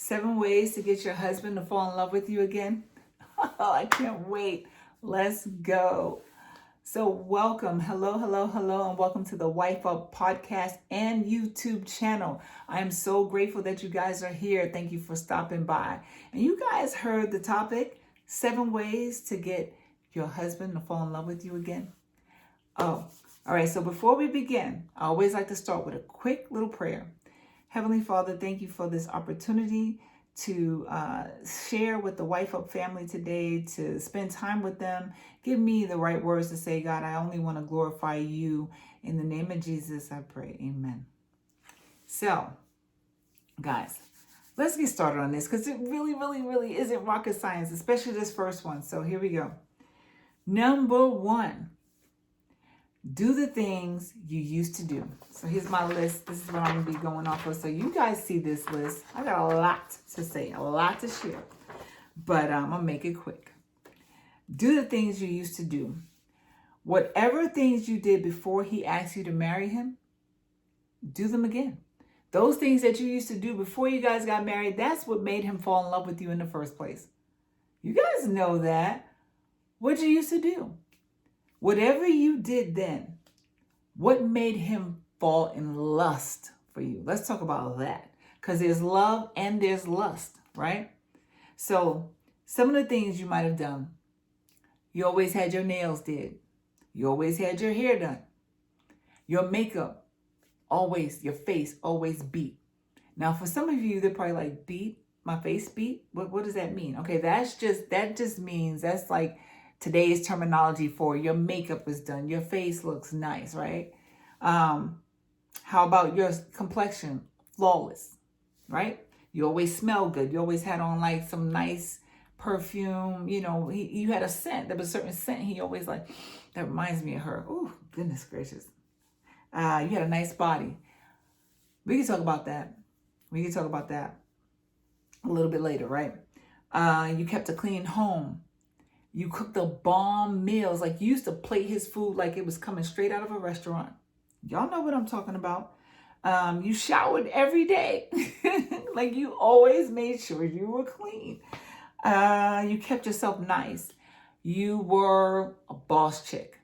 7 ways to get your husband to fall in love with you again. Oh, I can't wait. Let's go. So welcome. Hello, hello, hello, and welcome to the Wyfe Up podcast and YouTube channel. I am so grateful that you guys are here. Thank you for stopping by. And you guys heard the topic, 7 ways to get your husband to fall in love with you again. Oh, all right. So before we begin, I always like to start with a quick little prayer. Heavenly Father, thank you for this opportunity to share with the Wyfe Up family today, to spend time with them. Give me the right words to say, God. I only want to glorify you. In the name of Jesus, I pray. Amen. So, guys, let's get started on this because it really isn't rocket science, especially this first one. So here we go. Number 1. Do the things you used to do. So here's my list. This is what I'm going to be going off of. So you guys see this list. I got a lot to say, a lot to share. But I'm going to make it quick. Do the things you used to do. Whatever things you did before he asked you to marry him, do them again. Those things that you used to do before you guys got married, that's what made him fall in love with you in the first place. You guys know that. What you used to do. Whatever you did then, what made him fall in lust for you? Let's talk about that. Because there's love and there's lust, right? So some of the things you might have done. You always had your nails did. You always had your hair done. Your makeup, always, your face always beat. Now for some of you, they're probably like, beat? My face beat? What does that mean? Okay, that just means, that's like today's terminology for your makeup is done. Your face looks nice, right? How about your complexion? Flawless, right? You always smell good. You always had on like some nice perfume. You know, you had a scent. There was a certain scent he always like, that reminds me of her. Oh, goodness gracious. You had a nice body. We can talk about that. We can talk about that a little bit later, right? You kept a clean home. You cooked the bomb meals. Like you used to plate his food like it was coming straight out of a restaurant. Y'all know what I'm talking about. You showered every day. Like you always made sure you were clean. You kept yourself nice. You were a boss chick,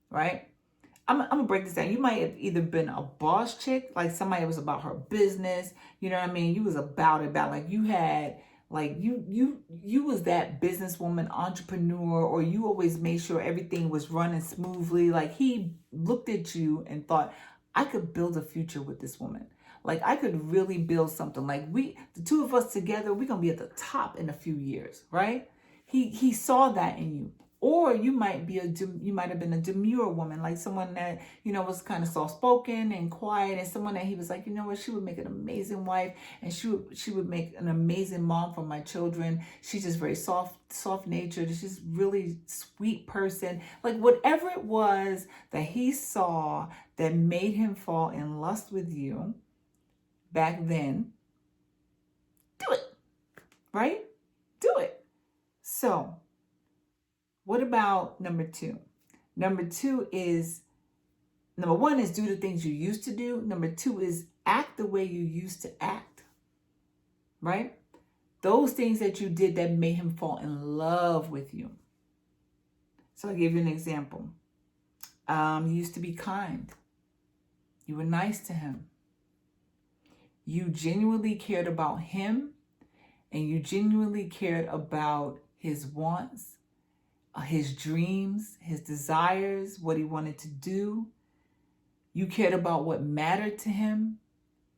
right? I'm going to break this down. You might have either been a boss chick, like somebody that was about her business. You know what I mean? You was about like you had... Like you was that businesswoman, entrepreneur, or you always made sure everything was running smoothly. Like he looked at you and thought, I could build a future with this woman. Like I could really build something. Like the two of us together, we're going to be at the top in a few years, right? He saw that in you. Or you might have been a demure woman, like someone that, you know, was kind of soft-spoken and quiet, and someone that he was like, you know what, she would make an amazing wife, and she would make an amazing mom for my children. She's just very soft-natured. She's just really sweet person. Like whatever it was that he saw that made him fall in lust with you back then, do it, right? Do it. So what about number 2? Number 1 is do the things you used to do. Number 2 is act the way you used to act, right? Those things that you did that made him fall in love with you. So I'll give you an example. You used to be kind. You were nice to him. You genuinely cared about him, and you genuinely cared about his wants, his dreams, his desires, what he wanted to do. You cared about what mattered to him.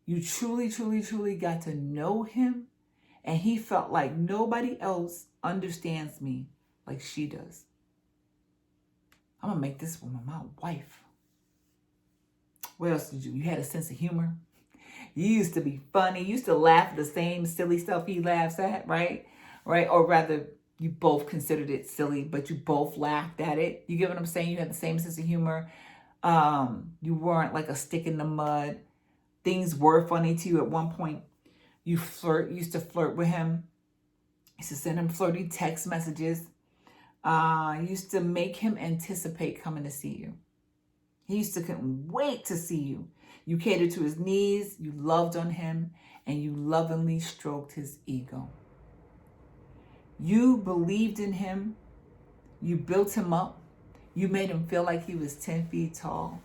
You truly got to know him. And he felt like nobody else understands me like she does. I'm going to make this woman my wife. What else did you? You had a sense of humor. You used to be funny. You used to laugh at the same silly stuff he laughs at, right? Right? Or rather, you both considered it silly, but you both laughed at it. You get what I'm saying? You had the same sense of humor. You weren't like a stick in the mud. Things were funny to you at one point. You used to flirt with him. You used to send him flirty text messages. You used to make him anticipate coming to see you. He used to couldn't wait to see you. You catered to his needs. You loved on him. and you lovingly stroked his ego. You believed in him. You built him up. You made him feel like he was 10 feet tall.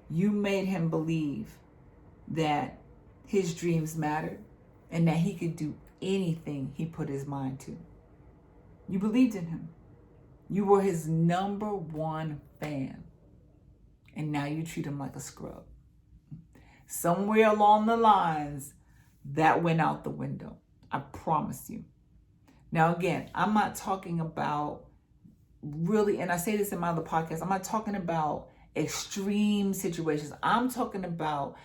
You made him believe that his dreams mattered and that he could do anything he put his mind to. You believed in him. You were his number one fan. And now you treat him like a scrub. Somewhere along the lines, that went out the window. I promise you. Now, again, I'm not talking about really, and I say this in my other podcast, I'm not talking about extreme situations. I'm talking about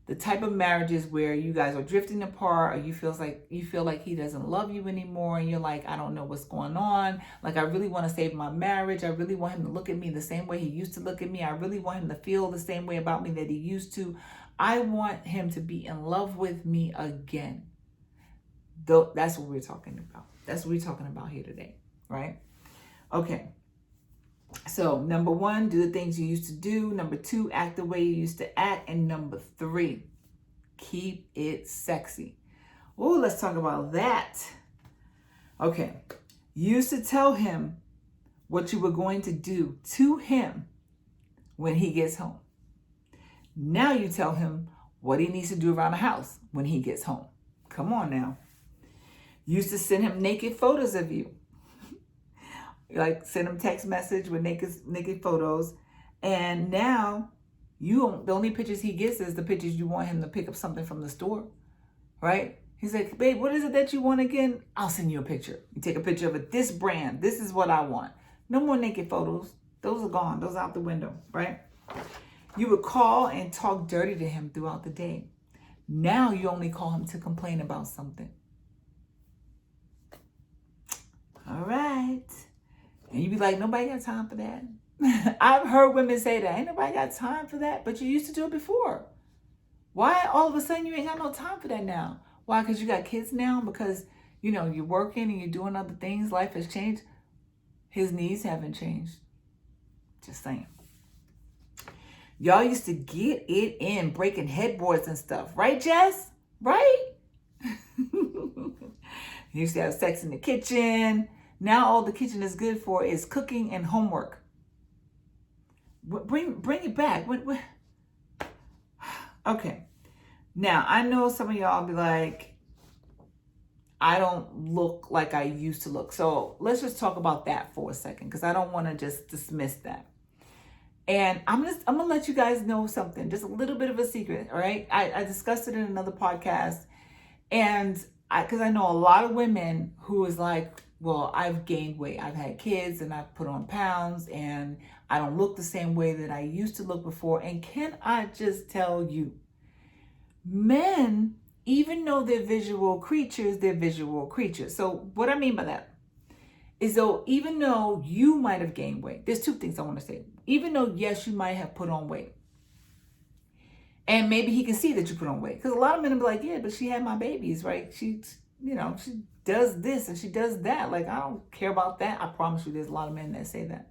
the type of marriages where you guys are drifting apart, or you feel like he doesn't love you anymore, and you're like, I don't know what's going on. Like, I really want to save my marriage. I really want him to look at me the same way he used to look at me. I really want him to feel the same way about me that he used to. I want him to be in love with me again. Though that's what we're talking about. That's what we're talking about here today, right? Okay. So, number 1, do the things you used to do. Number 2, act the way you used to act. And number 3, keep it sexy. Oh, let's talk about that. Okay. You used to tell him what you were going to do to him when he gets home. Now you tell him what he needs to do around the house when he gets home. Come on now. You used to send him naked photos of you. Like, send him text message with naked photos. And now the only pictures he gets is the pictures you want him to pick up something from the store, right? He's like, babe, what is it that you want again? I'll send you a picture. You take a picture of it. This brand, this is what I want. No more naked photos. Those are gone. Those are out the window, right? You would call and talk dirty to him throughout the day. Now you only call him to complain about something. All right. And you be like, nobody got time for that. I've heard women say that. Ain't nobody got time for that. But you used to do it before. Why all of a sudden you ain't got no time for that now? Why? Because you got kids now? Because, you're working and you're doing other things. Life has changed. His needs haven't changed. Just saying. Y'all used to get it in, breaking headboards and stuff. Right, Jess? Right? You used to have sex in the kitchen. Now all the kitchen is good for is cooking and homework. Bring it back. Okay. Now, I know some of y'all be like, I don't look like I used to look. So let's just talk about that for a second, because I don't want to just dismiss that. And I'm going to let you guys know something, just a little bit of a secret, all right? I discussed it in another podcast. And because I know a lot of women who is like, well, I've gained weight. I've had kids and I've put on pounds and I don't look the same way that I used to look before. And can I just tell you, men, even though they're visual creatures, they're visual creatures. So what I mean by that is, though, even though you might have gained weight, there's 2 things I want to say. Even though, yes, you might have put on weight. And maybe he can see that you put on weight. Because a lot of men will be like, yeah, but she had my babies, right? She does this and she does that. Like, I don't care about that. I promise you there's a lot of men that say that.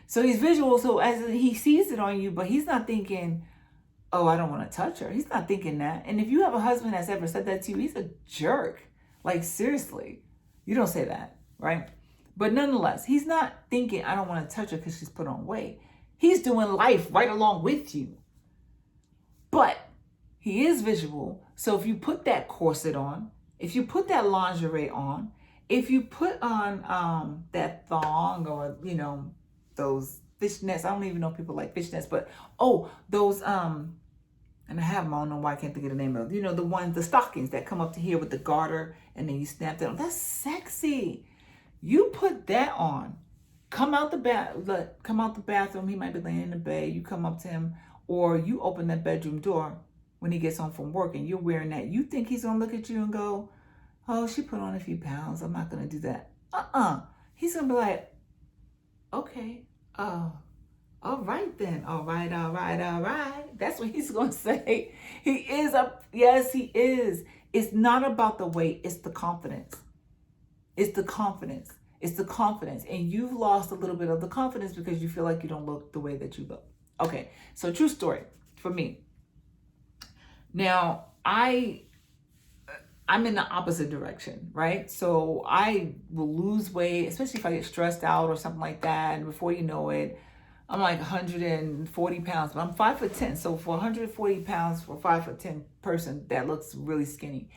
So he's visual. So as he sees it on you, but he's not thinking, oh, I don't want to touch her. He's not thinking that. And if you have a husband that's ever said that to you, he's a jerk. Like, seriously, you don't say that, right? But nonetheless, he's not thinking, I don't want to touch her because she's put on weight. He's doing life right along with you. But he is visual. So if you put that corset on, if you put that lingerie on, if you put on that thong or, those fishnets, I don't even know if people like fishnets, but, those, and I have them, I don't know why I can't think of the name of them. The stockings that come up to here with the garter and then you snap that on. That's sexy. You put that on, come out the bathroom. He might be laying in the bed. You come up to him, or you open that bedroom door when he gets home from work and you're wearing that. You think he's going to look at you and go, oh, she put on a few pounds. I'm not going to do that. He's going to be like, okay, all right then. All right. That's what he's going to say. Yes, he is. It's not about the weight. It's the confidence. It's the confidence. And you've lost a little bit of the confidence because you feel like you don't look the way that you look. Okay, so true story for me. Now, I I'm in the opposite direction, right? So I will lose weight, especially if I get stressed out or something like that. And before you know it, I'm like 140 pounds, but I'm 5'10". So for 140 pounds for a 5'10" person, that looks really skinny.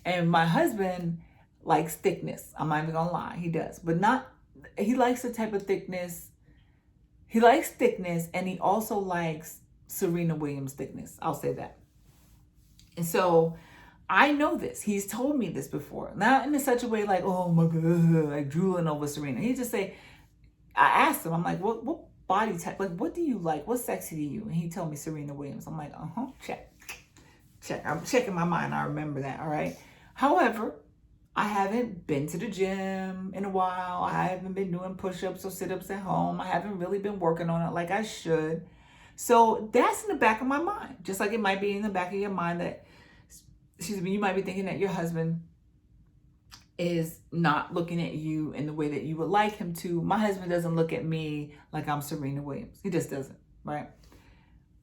And my husband likes thickness. I'm not even gonna lie, he does, but not. He likes the type of thickness. He likes thickness, and he also likes Serena Williams thickness. I'll say that. And so I know this. He's told me this before. Not in such a way like, oh my God, like drooling over Serena. He just say, I asked him, I'm like, what body type, like, what do you like? What's sexy to you? And he told me Serena Williams. I'm like, check. I'm checking my mind. I remember that. All right. However, I haven't been to the gym in a while. I haven't been doing push-ups or sit-ups at home. I haven't really been working on it like I should. So that's in the back of my mind. Just like it might be in the back of your mind that, excuse me, you might be thinking that your husband is not looking at you in the way that you would like him to. My husband doesn't look at me like I'm Serena Williams. He just doesn't, right?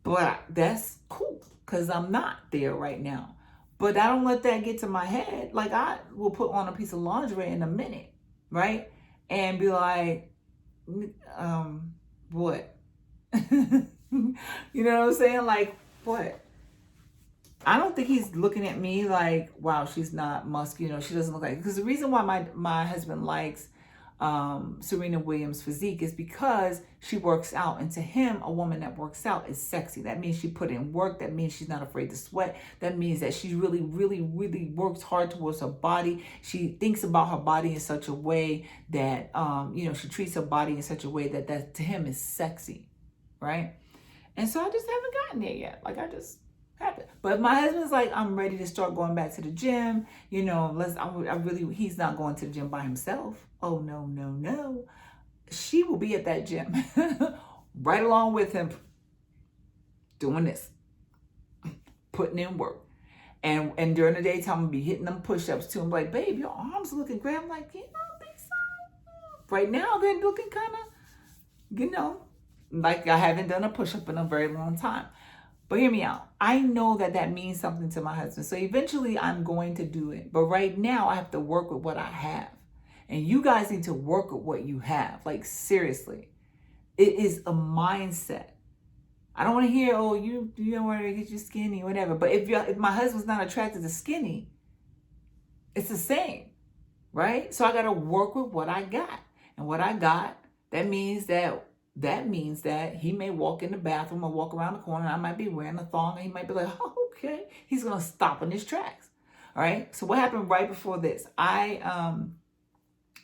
But that's cool because I'm not there right now. But I don't let that get to my head. Like I will put on a piece of lingerie in a minute, right? And be like, what? You know what I'm saying? Like, what? I don't think he's looking at me like, wow, she's not muscular. She doesn't look like, because the reason why my husband likes Serena Williams' physique is because she works out. And to him, a woman that works out is sexy. That means she put in work. That means she's not afraid to sweat. That means that she really, really, really works hard towards her body. She thinks about her body in such a way that, she treats her body in such a way that to him is sexy, right? And so I just haven't gotten there yet. Like I just haven't. But if my husband's like, I'm ready to start going back to the gym, he's not going to the gym by himself. Oh, no. She will be at that gym right along with him doing this, putting in work. And during the daytime, I'm going to be hitting them push-ups too. I'm like, babe, your arms looking great. I'm like, you don't think so? Right now, they're looking kind of, like I haven't done a push-up in a very long time. But hear me out. I know that means something to my husband. So eventually I'm going to do it. But right now I have to work with what I have. And you guys need to work with what you have. Like seriously. It is a mindset. I don't want to hear, oh, you don't want to get you skinny, whatever. But if my husband's not attracted to skinny, it's the same. Right? So I got to work with what I got. And what I got, that means that he may walk in the bathroom or walk around the corner and I might be wearing a thong and he might be like, oh, okay. He's going to stop in his tracks. All right. So what happened right before this? I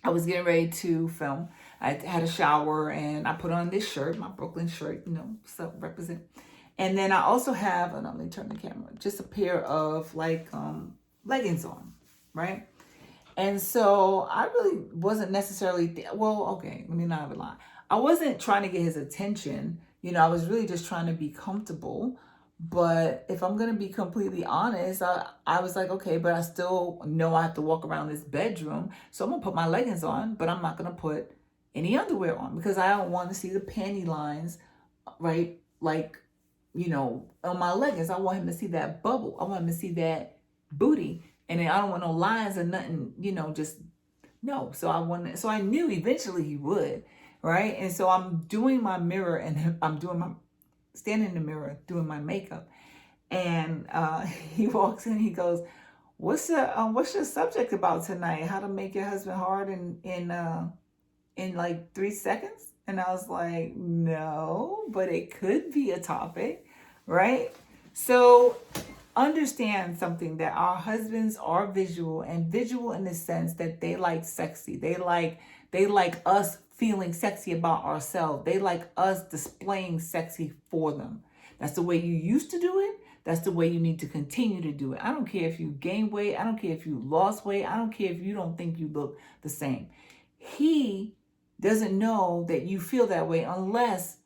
was getting ready to film. I had a shower and I put on this shirt, my Brooklyn shirt, so represent. And then I also have, let me turn the camera, just a pair of leggings on, right? And so I really wasn't necessarily, okay, let me not have a lie. I wasn't trying to get his attention. I was really just trying to be comfortable. But if I'm going to be completely honest, I was like, okay, but I still know I have to walk around this bedroom. So I'm going to put my leggings on, but I'm not going to put any underwear on because I don't want to see the panty lines, right? Like, on my leggings. I want him to see that bubble. I want him to see that booty. And then I don't want no lines or nothing, just no. So I knew eventually he would. Right. And so I'm doing my mirror and standing in the mirror doing my makeup. And he walks in, he goes, what's your subject about tonight? How to make your husband hard in like 3 seconds? And I was like, no, but it could be a topic. Right. So understand something, that our husbands are visual, and visual in the sense that they like sexy. They like us feeling sexy about ourselves. They like us displaying sexy for them. That's the way you used to do it. That's the way you need to continue to do it. I don't care if you gain weight. I don't care if you lost weight. I don't care if you don't think you look the same. He doesn't know that you feel that way unless,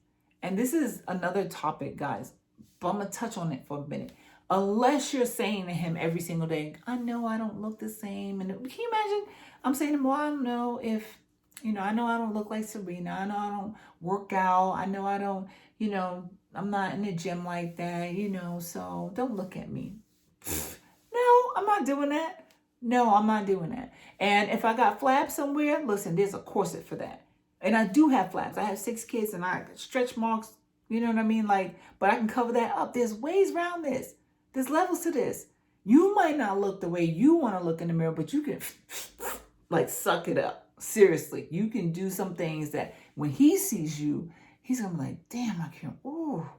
and this is another topic, guys, but I'm going to touch on it for a minute. Unless you're saying to him every single day, I know I don't look the same. And can you imagine? I'm saying to him, well, I don't know if, I know I don't look like Serena. I know I don't work out. I know I don't, I'm not in the gym like that, so don't look at me. No, I'm not doing that. No, I'm not doing that. And if I got flaps somewhere, listen, there's a corset for that. And I do have flaps. I have 6 kids and I stretch marks, you know what I mean? Like, but I can cover that up. There's ways around this. There's levels to this. You might not look the way you want to look in the mirror, but you can like suck it up. Seriously, you can do some things that when he sees you, he's gonna be like, damn, I can't, oh,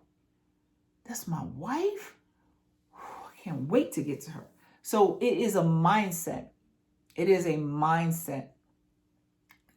that's my wife? I can't wait to get to her. So it is a mindset. It is a mindset.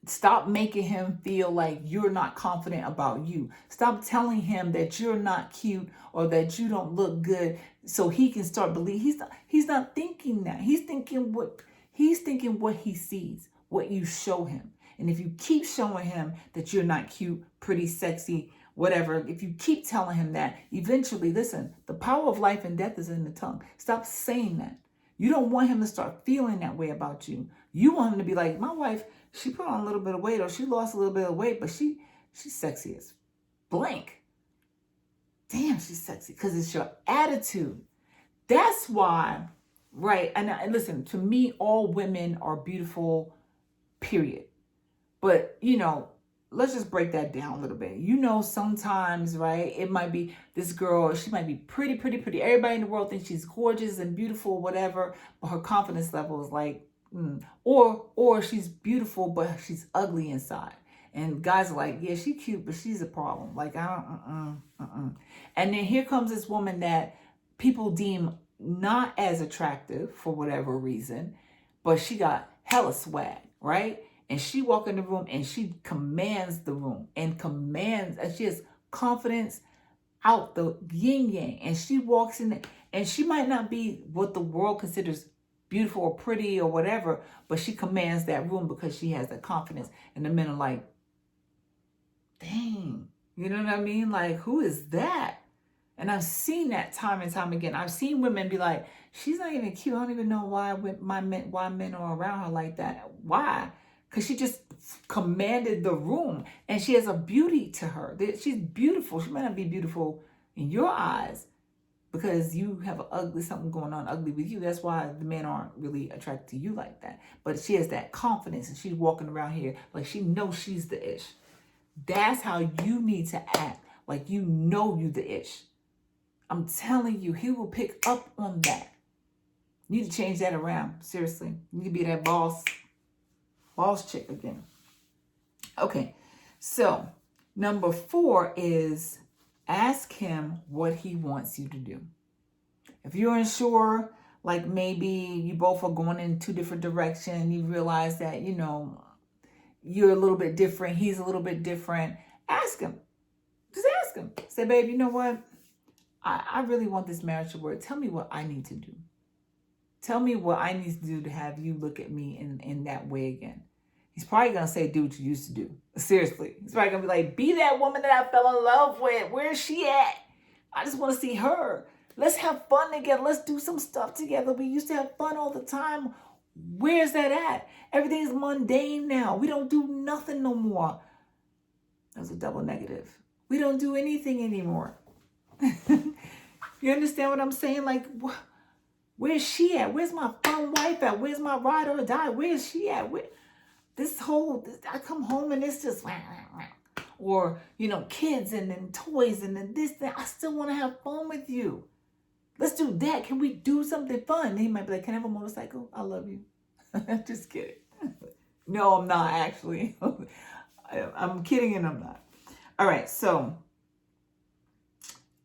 Stop making him feel like you're not confident about you. Stop telling him that you're not cute or that you don't look good so he can start believing. He's not thinking that. He's thinking what he sees, what you show him. And if you keep showing him that you're not cute, pretty, sexy, whatever, if you keep telling him that, eventually, listen, the power of life and death is in the tongue. Stop saying that. You don't want him to start feeling that way about you. You want him to be like, my wife, she put on a little bit of weight or she lost a little bit of weight, but she's sexy as blank. Damn, she's sexy, because it's your attitude. That's why, right? And listen, to me, all women are beautiful, period. But, let's just break that down a little bit. Sometimes, right, it might be this girl, she might be pretty, pretty, pretty. Everybody in the world thinks she's gorgeous and beautiful, whatever, but her confidence level is like, or she's beautiful, but she's ugly inside. And guys are like, yeah, she's cute, but she's a problem. Like, I don't, And then here comes this woman that people deem not as attractive for whatever reason, but she got hella swag, right? And she walk in the room and she commands the room and she has confidence out the yin yang. And she walks in and she might not be what the world considers beautiful or pretty or whatever, but she commands that room because she has that confidence. And the men are like, dang, you know what I mean? Like, who is that? And I've seen that time and time again. I've seen women be like, she's not even cute. I don't even know why men are around her like that. Why? Because she just commanded the room and she has a beauty to her. She's beautiful. She might not be beautiful in your eyes because you have something going on ugly with you. That's why the men aren't really attracted to you like that. But she has that confidence and she's walking around here like she knows she's the ish. That's how you need to act, like you the ish. I'm telling you, he will pick up on that. You need to change that around. Seriously. You need to be that boss chick again. Okay. So, number 4 is ask him what he wants you to do. If you're unsure, like maybe you both are going in 2 different directions, you realize that, you're a little bit different, he's a little bit different, ask him. Just ask him. Say, babe, you know what? I really want this marriage to work. Tell me what I need to do. Tell me what I need to do to have you look at me in that way again. He's probably going to say, do what you used to do. Seriously. He's probably going to be like, be that woman that I fell in love with. Where is she at? I just want to see her. Let's have fun together. Let's do some stuff together. We used to have fun all the time. Where's that at? Everything's mundane now. We don't do nothing no more. That was a double negative. We don't do anything anymore. You understand what I'm saying? Like, where's she at? Where's my fun wife at? Where's my ride or die? Where's she at? I come home and it's just, or, kids and then toys and then this, that. I still want to have fun with you. Let's do that. Can we do something fun? And he might be like, can I have a motorcycle? I love you. Just kidding. No, I'm not actually. I'm kidding and I'm not. All right. So,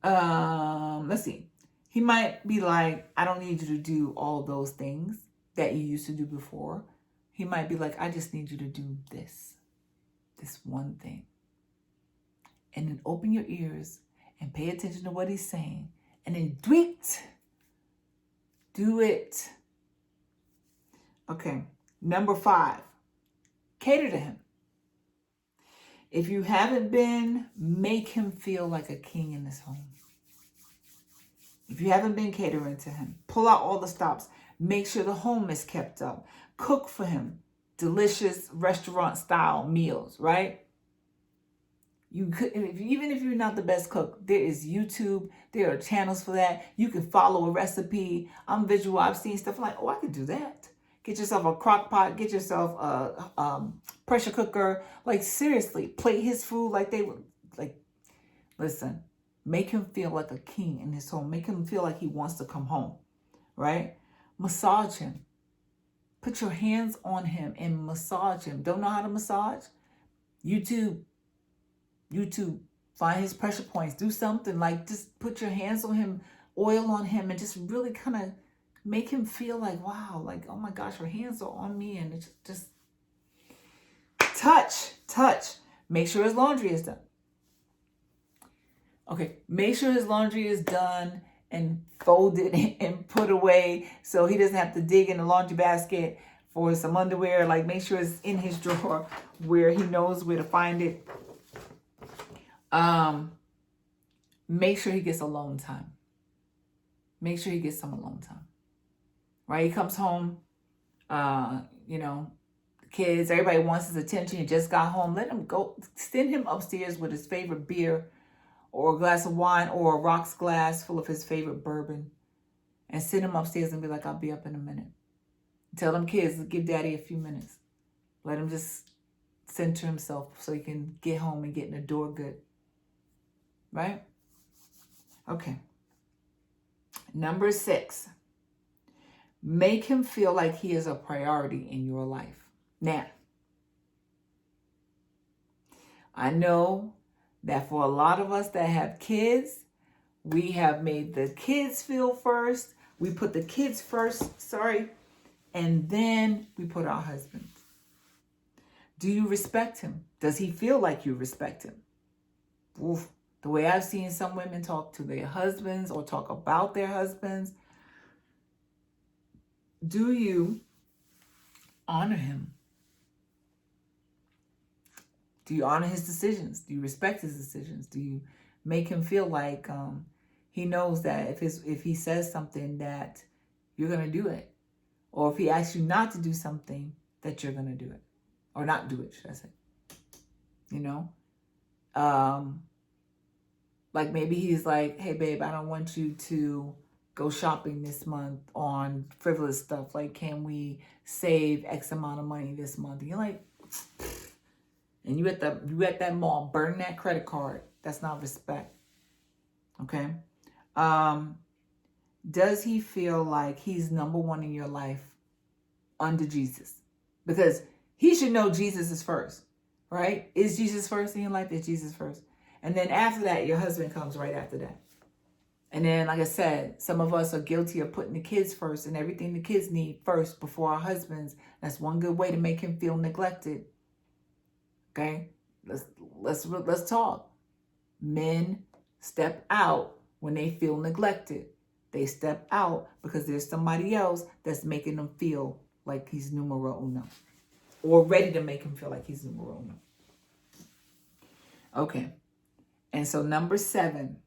let's see. He might be like, I don't need you to do all those things that you used to do before. He might be like, I just need you to do this one thing. And then open your ears and pay attention to what he's saying. And then do it. Okay. Number 5, cater to him. If you haven't been, make him feel like a king in this home. If you haven't been catering to him, pull out all the stops. Make sure the home is kept up. Cook for him delicious restaurant style meals, right? You could, even if you're not the best cook, there is YouTube. There are channels for that. You can follow a recipe. I'm visual. I've seen stuff like, oh, I could do that. Get yourself a crock pot. Get yourself a pressure cooker. Like, seriously, plate his food like they would. Like, listen, make him feel like a king in his home. Make him feel like he wants to come home, right? Massage him. Put your hands on him and massage him. Don't know how to massage? YouTube. Find his pressure points. Do something like just put your hands on him, oil on him, and just really kind of make him feel like, wow, like, oh my gosh, her hands are on me. And it's just touch. Make sure his laundry is done. Okay, make sure his laundry is done and folded and put away so he doesn't have to dig in the laundry basket for some underwear. Like, make sure it's in his drawer where he knows where to find it. Make sure he gets alone time. Make sure he gets some alone time. Right? He comes home, kids, everybody wants his attention. He just got home. Let him go. Send him upstairs with his favorite beer or a glass of wine or a rocks glass full of his favorite bourbon. And send him upstairs and be like, I'll be up in a minute. Tell them kids to give daddy a few minutes. Let him just center himself so he can get home and get in the door good. Right? Okay. Number 6. Make him feel like he is a priority in your life. Now, I know that for a lot of us that have kids, we have made the kids feel first. We put the kids first, and then we put our husbands. Do you respect him? Does he feel like you respect him? Oof. The way I've seen some women talk to their husbands or talk about their husbands, do you honor him? Do you honor his decisions? Do you respect his decisions? Do you make him feel like he knows that if he says something that you're going to do it? Or if he asks you not to do something, that you're going to do it? Or not do it, should I say? Like maybe he's like, hey, babe, I don't want you to go shopping this month on frivolous stuff. Like, can we save X amount of money this month? And you're like, and you at that mall, burn that credit card. That's not respect. Okay. Does he feel like he's number one in your life under Jesus? Because he should know Jesus is first, right? Is Jesus first in your life? Is Jesus first? And then after that, your husband comes right after that. And then, like I said, some of us are guilty of putting the kids first and everything the kids need first before our husbands. That's one good way to make him feel neglected. Okay? Let's talk. Men step out when they feel neglected. They step out because there's somebody else that's making them feel like he's numero uno. Or ready to make him feel like he's numero uno. Okay. And so number 7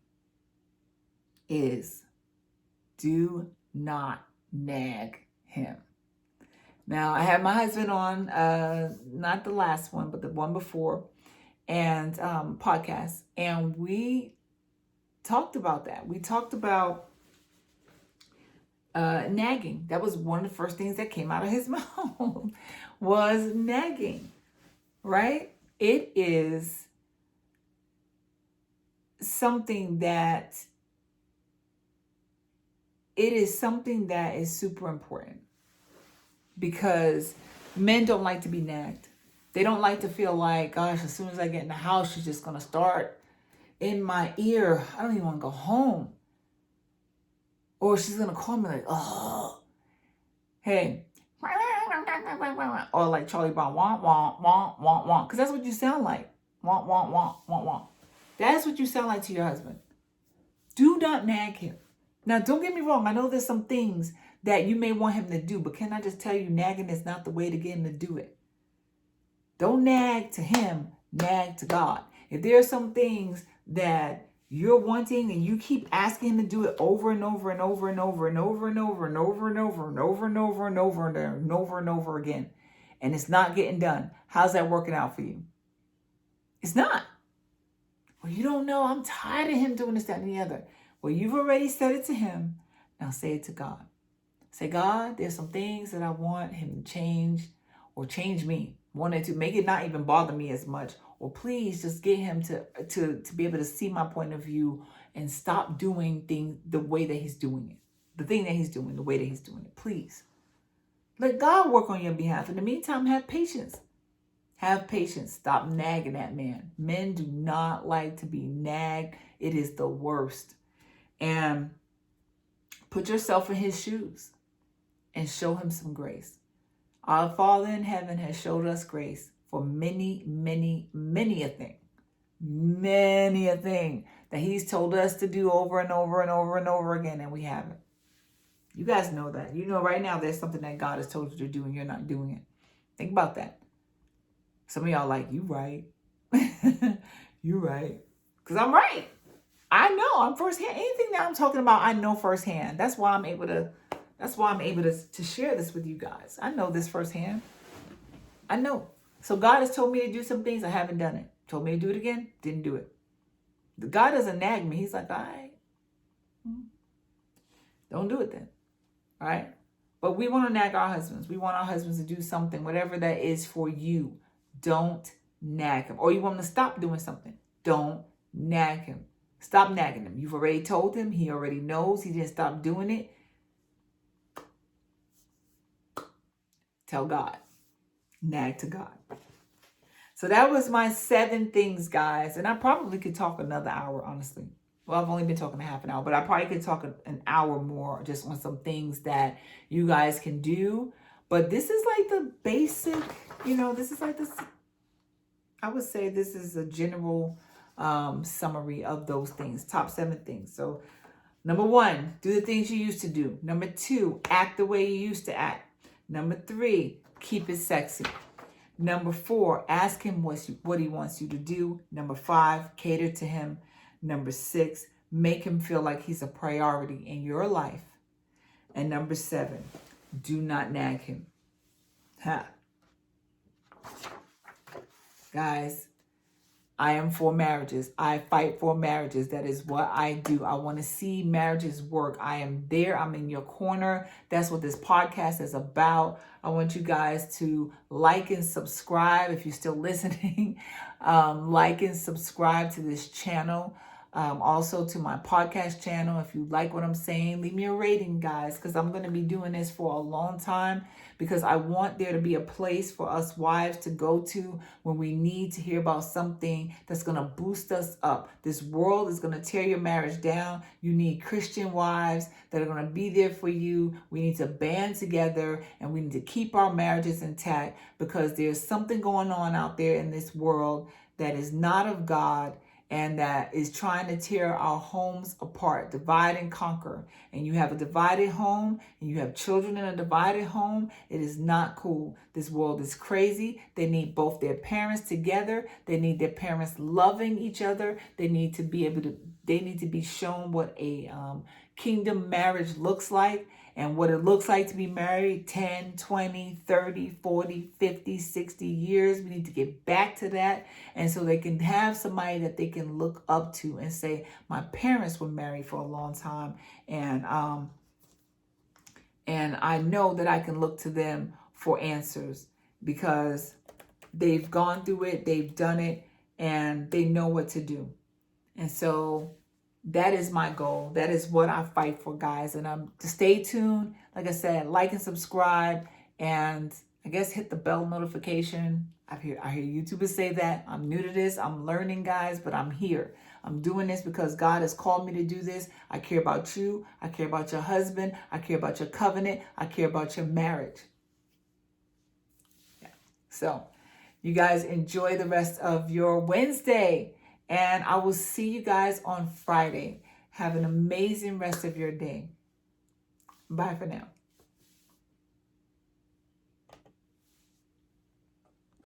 is do not nag him. Now, I had my husband on, not the last one, but the one before, and podcast. And we talked about that. We talked about nagging. That was one of the first things that came out of his mouth was nagging, right? It is something that is super important because men don't like to be nagged. They don't like to feel like, gosh, as soon as I get in the house, she's just going to start in my ear. I don't even want to go home. Or she's going to call me like, oh, hey. Or like Charlie Brown, wah, wah, wah, wah, wah. Because that's what you sound like. Wah, wah, wah, wah, wah. That's what you sound like to your husband. Do not nag him. Now, don't get me wrong. I know there's some things that you may want him to do, but can I just tell you, nagging is not the way to get him to do it. Don't nag to him, nag to God. If there are some things that you're wanting and you keep asking him to do it over and over and over and over and over and over and over and over and over and over and over and over and over again, and it's not getting done, how's that working out for you? It's not. Well, you don't know. I'm tired of him doing this, that, and the other. Well, you've already said it to him. Now say it to God. Say, God, there's some things that I want him to change or change me. Wanted to make it not even bother me as much. Or please just get him to be able to see my point of view and stop doing things the way that he's doing it. The thing that he's doing, the way that he's doing it. Please. Let God work on your behalf. In the meantime, have patience. Have patience. Stop nagging that man. Men do not like to be nagged. It is the worst. And put yourself in his shoes and show him some grace. Our Father in heaven has showed us grace for many, many, many a thing. Many a thing that he's told us to do over and over and over and over again, and we haven't. You guys know that. You know right now there's something that God has told you to do and you're not doing it. Think about that. Some of y'all like, you right. You right. Because I'm right. I know. I'm firsthand. Anything that I'm talking about, I know firsthand. That's why I'm able to share this with you guys. I know this firsthand. I know. So God has told me to do some things. I haven't done it. Told me to do it again. Didn't do it. God doesn't nag me. He's like, all right. Don't do it then. All right. But we want to nag our husbands. We want our husbands to do something, whatever that is for you. Don't nag him. Or you want him to stop doing something. Don't nag him. Stop nagging him. You've already told him. He already knows. He didn't stop doing it. Tell God. Nag to God. So that was my 7 things, guys. And I probably could talk another hour, honestly. Well, I've only been talking a half an hour, but I probably could talk an hour more just on some things that you guys can do. But this is like the basic, this is like this. I would say this is a general summary of those things, top 7 things. So number 1, do the things you used to do. Number 2, act the way you used to act. Number 3, keep it sexy. Number 4, ask him what he wants you to do. Number 5, cater to him. Number 6, make him feel like he's a priority in your life. And number 7, do not nag him. Guys, I am for marriages. I fight for marriages. That is what I do. I want to see marriages work. I am there. I'm in your corner. That's what this podcast is about. I want you guys to like and subscribe if you're still listening. Like and subscribe to this channel. Also to my podcast channel. If you like what I'm saying, leave me a rating, guys, because I'm going to be doing this for a long time, because I want there to be a place for us wives to go to when we need to hear about something that's going to boost us up. This world is going to tear your marriage down. You need Christian wives that are going to be there for you. We need to band together and we need to keep our marriages intact, because there's something going on out there in this world that is not of God, and that is trying to tear our homes apart, divide and conquer. And you have a divided home, and you have children in a divided home. It is not cool. This world is crazy. They need both their parents together. They need their parents loving each other. They need to be shown what a kingdom marriage looks like, and what it looks like to be married 10, 20, 30, 40, 50, 60 years. We need to get back to that. And so they can have somebody that they can look up to and say, my parents were married for a long time. And I know that I can look to them for answers, because they've gone through it, they've done it, and they know what to do. And so that is my goal. That is what I fight for, guys. And to stay tuned. Like I said, like and subscribe, and I guess hit the bell notification. I hear YouTubers say that. I'm new to this. I'm learning, guys, but I'm here. I'm doing this because God has called me to do this. I care about you. I care about your husband. I care about your covenant. I care about your marriage. Yeah. So you guys enjoy the rest of your Wednesday. And I will see you guys on Friday. Have an amazing rest of your day. Bye for now.